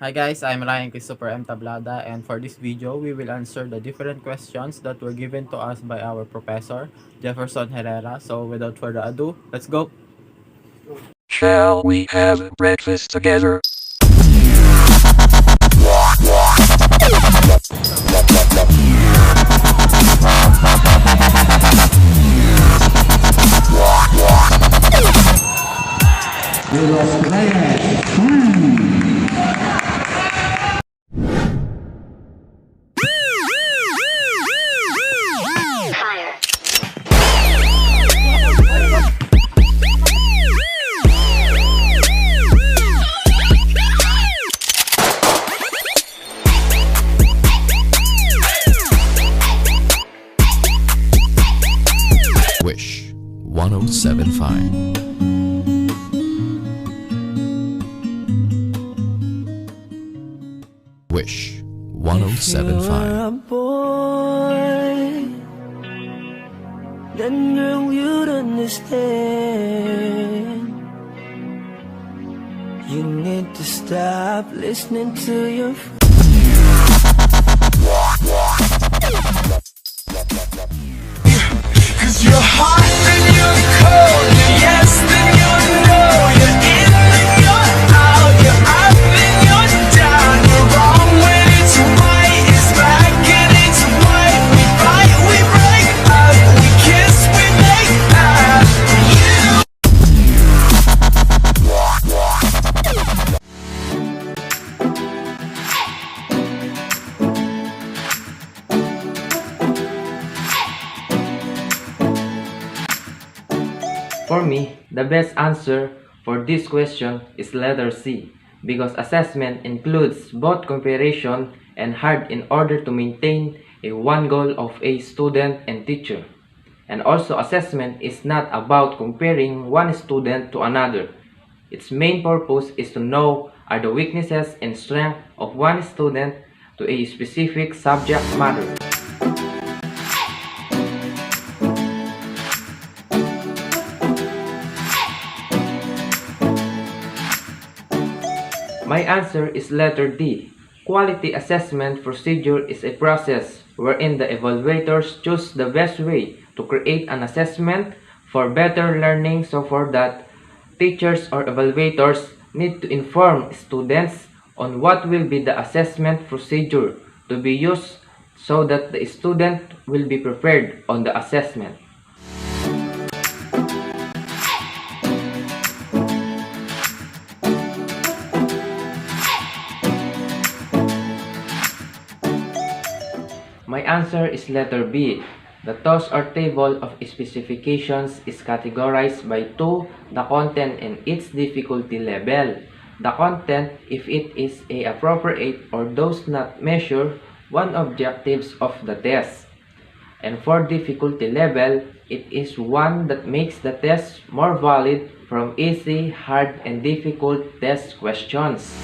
Hi guys, I'm Ryan Christopher M. Tablada, and for this video, we will answer the different questions that were given to us by our professor, Jefferson Herrera. So without further ado, let's go! Shall we have breakfast together? Wish 1075. Wish 1075. If you're a boy, then girl you'd understand. You need to stop listening to your Cause you're hot and you're cold, you're yes then you're no, you're in and you're out, you're up and you're down, you're wrong when it's right, it's black and it's white, we fight, we break up, we kiss, we make up, you. For me, the best answer for this question is letter C, because assessment includes both comparison and hard in order to maintain a one goal of a student and teacher. And also assessment is not about comparing one student to another. Its main purpose is to know are the weaknesses and strengths of one student to a specific subject matter. My answer is letter D. Quality assessment procedure is a process wherein the evaluators choose the best way to create an assessment for better learning, so for that, teachers or evaluators need to inform students on what will be the assessment procedure to be used so that the student will be prepared on the assessment. My answer is letter B. The TOS or table of specifications is categorized by 2, the content and its difficulty level. The content, if it is a appropriate or does not measure one objectives of the test. And for difficulty level, it is one that makes the test more valid from easy, hard, and difficult test questions.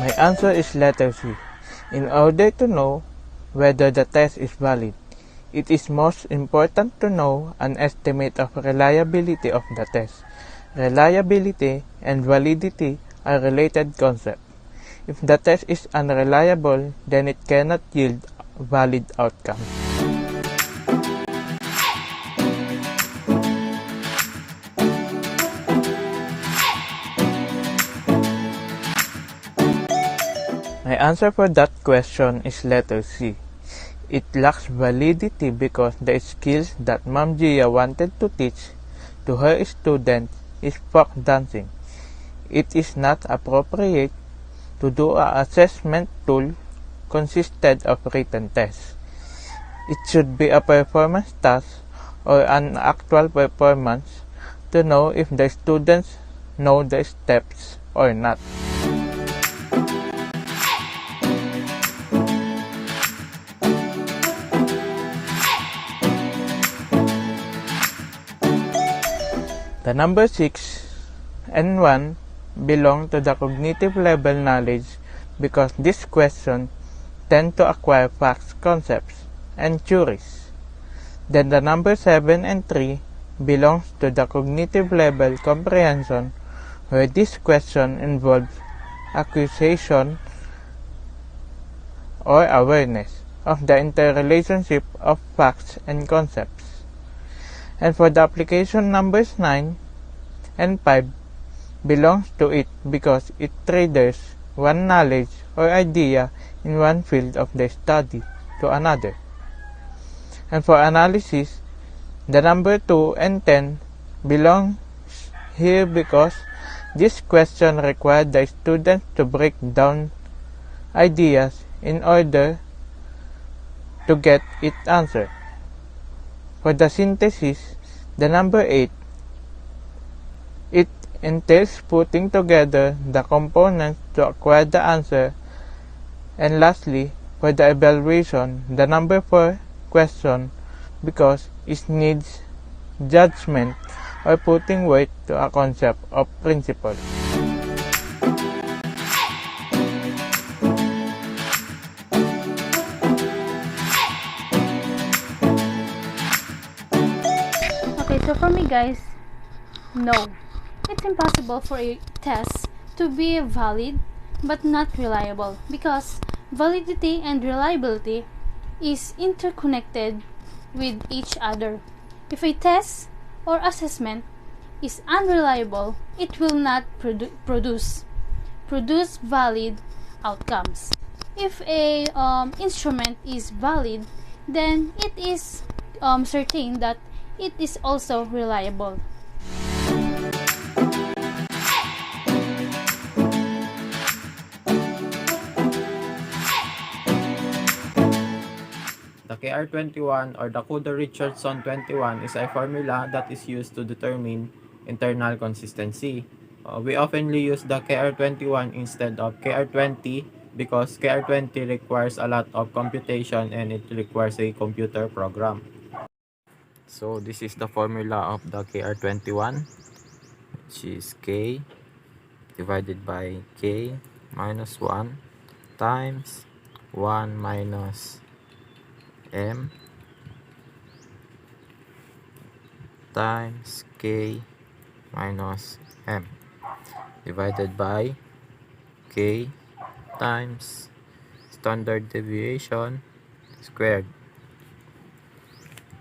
My answer is letter C. In order to know whether the test is valid, it is most important to know an estimate of reliability of the test. Reliability and validity are related concepts. If the test is unreliable, then it cannot yield valid outcomes. My answer for that question is letter C. It lacks validity because the skills that Ma'am Gia wanted to teach to her students is folk dancing. It is not appropriate to do an assessment tool consisted of written tests. It should be a performance task or an actual performance to know if the students know the steps or not. The number 6 and 1 belong to the cognitive level knowledge because this question tend to acquire facts, concepts, and theories. then the number 7 and 3 belongs to the cognitive level comprehension, where this question involves acquisition or awareness of the interrelationship of facts and concepts. And for the application, numbers 9 and 5 belongs to it because it triggers one knowledge or idea in one field of the study to another. And for analysis, the number 2 and 10 belongs here because this question required the student to break down ideas in order to get its answer. For the synthesis, the number 8, it entails putting together the components to acquire the answer. And lastly, for the evaluation, the number 4 question because it needs judgment or putting weight to a concept of principle. Okay, so for me guys, no. It's impossible for a test to be valid but not reliable because validity and reliability is interconnected with each other. If a test or assessment is unreliable, it will not produce valid outcomes. If a instrument is valid, then it is certain that it is also reliable. The KR21 or the Kuder-Richardson 21 is a formula that is used to determine internal consistency. We oftenly use the KR21 instead of KR20 because KR20 requires a lot of computation and it requires a computer program. So this is the formula of the KR21, which is K divided by K minus 1 times 1 minus M times K minus M divided by K times standard deviation squared.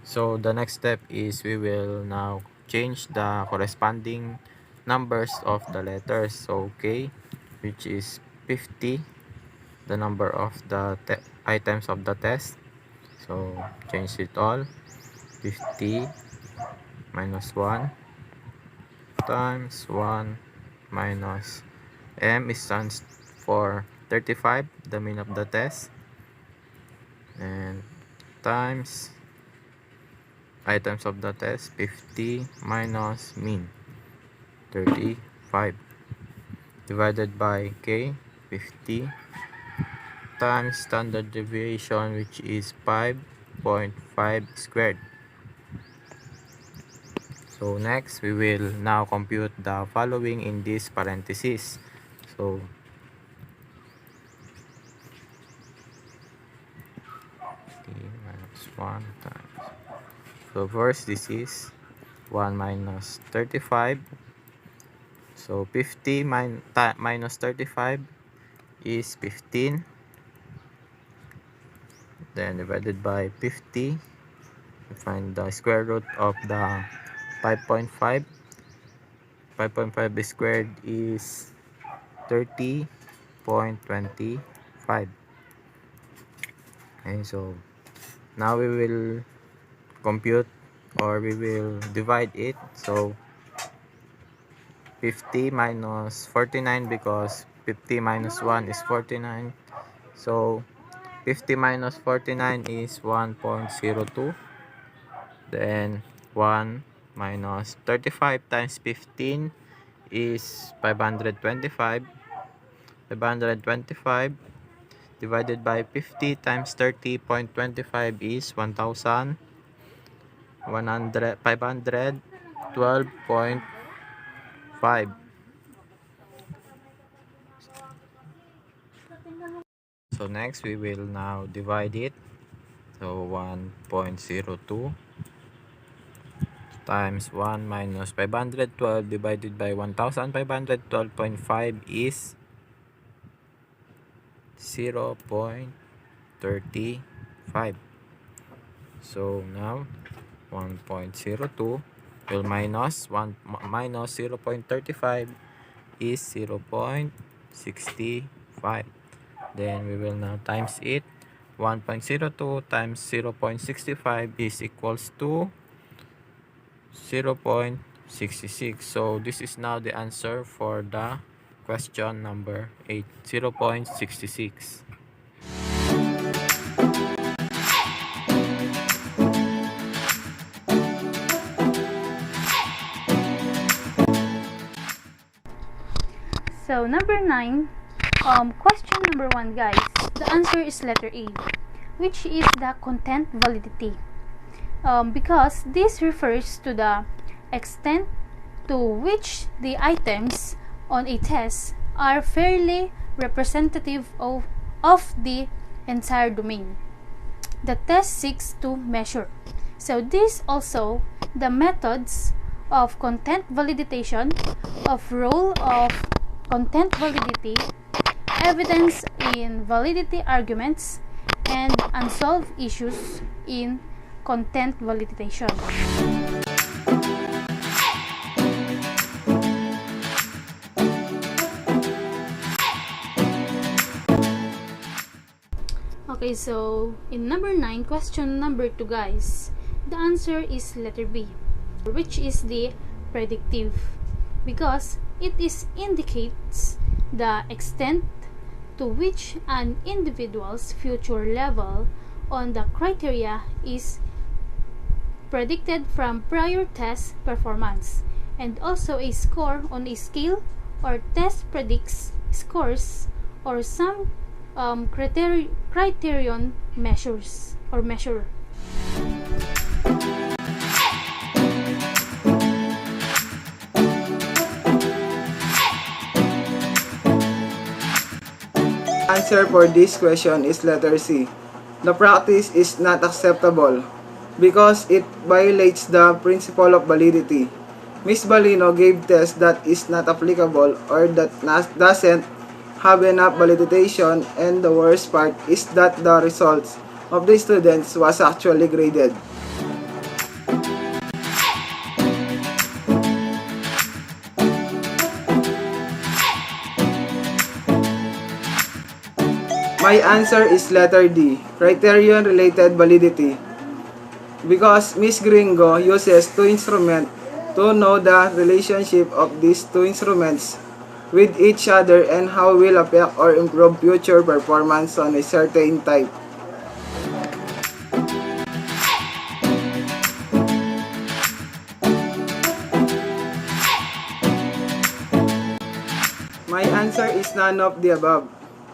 So the next step is we will now change the corresponding numbers of the letters. So K, which is 50, the number of the items of the test. So change it all. 50 minus 1 times 1 minus M stands for 35, the mean of the test, and times items of the test 50 minus mean 35 divided by K 50 times standard deviation, which is 5.5 squared. So next we will now compute the following in this parenthesis. So minus 1 times, so first this is 1 minus 35. So 50 minus 35 is 15, then divided by 50, we find the square root of the 5.5. 5.5 squared is 30.25. Okay, so now we will compute, or we will divide it. So 50 minus 49, because 50 minus 1 is 49. So 50 minus 49 is 1.02. Then 1 minus 35 times 15 is 525. 525 divided by 50 times 30.25 is 1,100. 512.5. So next we will now divide it. So 1.02 times 1 minus 512 divided by 1512.5 is 0.35. So now 1.02 will minus 1 minus 0.35 is 0.65. Then we will now times it. 1.02 times 0.65 is equals to 0.66. So this is now the answer for the question number 8, 0.66. So number 9, question number 1, guys. The answer is letter A, which is the content validity. Because this refers to the extent to which the items on a test are fairly representative of the entire domain the test seeks to measure. So this also the methods of content validation, of role of content validity, evidence in validity arguments, and unsolved issues in content validation. Okay, so in number 9, question number 2, guys, the answer is letter B, which is the predictive, because it indicates the extent to which an individual's future level on the criteria is predicted from prior test performance, and also a score on a scale or test predicts scores or some criterion measures or measure. Answer for this question is letter C. The practice is not acceptable because it violates the principle of validity. Ms. Balino gave test that is not applicable or that doesn't have enough validation, and the worst part is that the results of the students was actually graded. My answer is letter D, criterion-related validity. Because Ms. Gringo uses two instruments to know the relationship of these two instruments with each other and how will affect or improve future performance on a certain type. My answer is none of the above,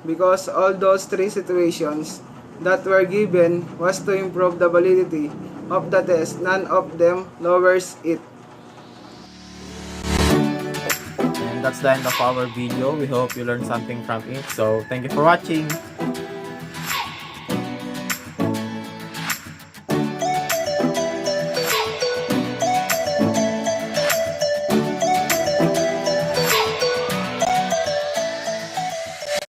because all those three situations that were given was to improve the validity of the test. None of them lowers it. And that's the end of our video. We hope you learned something from it. So thank you for watching.